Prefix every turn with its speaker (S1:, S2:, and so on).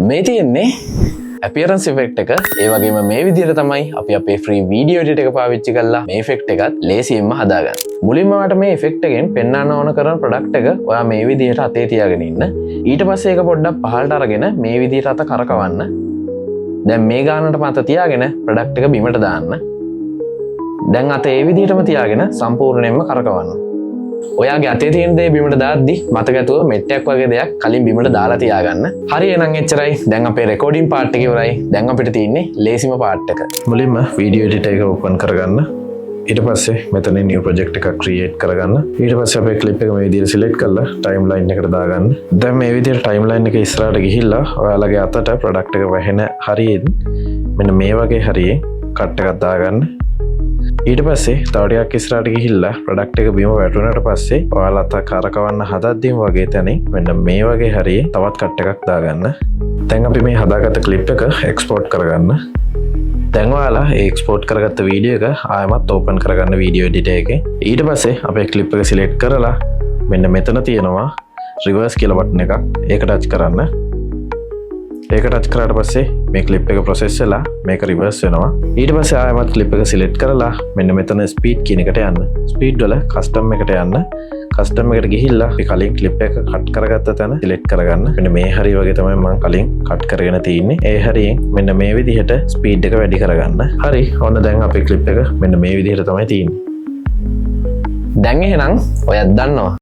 S1: මේ තියෙන්නේ appearance effect එක. ඒ වගේම මේ විදිහට තමයි අපි අපේ free video edit එක පාවිච්චි කරලා මේ effect එකත් ලේසියෙන්ම හදාගන්න. මුලින්ම ඔයාලට මේ effect එකෙන් පෙන්වන්න ඕන කරන product එක ඔයා මේ විදිහට අතේ තියාගෙන ඉන්න. ඊට පස්සේ ඒක පොඩ්ඩක් පහළට අරගෙන මේ විදිහට අත කරකවන්න. දැන් මේ ගානට මත තියාගෙන product එක බිමට දාන්න. දැන් අත ඒ විදිහටම තියාගෙන සම්පූර්ණයෙන්ම කරකවන්න. ඔයාගේ අතේ තියෙන දේ බිමට දාද්දි මතකතුව මෙට්ටයක් වගේ දෙයක් කලින් බිමට දාලා තියාගන්න. හරි එහෙනම් එච්චරයි. දැන් අපේ රෙකෝඩින් පාර්ට් එක ඉවරයි. දැන් අපිට තියෙන්නේ ලේසිම පාර්ට් එක. මුලින්ම වීඩියෝ එඩිටර් එක ඕපන් කරගන්න. ඊට පස්සේ මෙතන new project එකක් create කරගන්න. ඊට පස්සේ අපේ clip එක මේ විදිහට select කරලා timeline එකට දාගන්න. දැන් මේ විදිහට timeline එක ඉස්සරහට ගිහිල්ලා ඔයාලගේ අතට product එක වැහෙන හරියෙන් මෙන්න මේ වගේ හරියෙන් cut එකක් දාගන්න. ඊට පස්සේ තව ටිකක් ඉස්සරහට ගිහිල්ලා ප්‍රොඩක්ට් එක බිම වැටුණාට පස්සේ ඔයාලා අත කරකවන්න හදද්දිම වගේ තැනින් මෙන්න මේ වගේ හරියේ තවත් කට් එකක් දාගන්න. දැන් අපි මේ හදාගත්ත ක්ලිප් එක එක්ස්පෝර්ට් කරගන්න. දැන් ඔයාලා ඒ එක්ස්පෝර්ට් කරගත්ත වීඩියෝ එක ආයෙමත් ඕපන් කරගන්න වීඩියෝ එඩිටර් එකේ. ඊට පස්සේ අපේ ක්ලිප් එක සිලෙක්ට් කරලා මෙන්න මෙතන තියෙනවා රිවර්ස් කියලා බටන් එකක්. ඒක ටච් කරන්න. ඒක ටච් කරාට පස්සේ මේ ක්ලිප් එක ප්‍රොසෙස් වෙලා මේක රිවර්ස් වෙනවා. ඊට පස්සේ ආයෙමත් ක්ලිප් එක සිලෙක්ට් කරලා මෙන්න මෙතන ස්පීඩ් කියන එකට යන්න. ස්පීඩ් වල කස්ටම් එකට යන්න. කස්ටම් එකට ගිහිල්ලා අපි කලින් ක්ලිප් එක කට් කරගත්ත තැන සිලෙක්ට් කරගන්න. මෙන්න මේ හරිය වගේ තමයි මම කලින් කට් කරගෙන තියෙන්නේ. ඒ හරියෙන් මෙන්න මේ විදිහට ස්පීඩ් එක වැඩි කරගන්න. හරි. ඔන්න දැන් අපේ ක්ලිප් එක මෙන්න මේ විදිහට තමයි තියෙන්නේ. දැන් එහෙනම් ඔයත් දන්නවා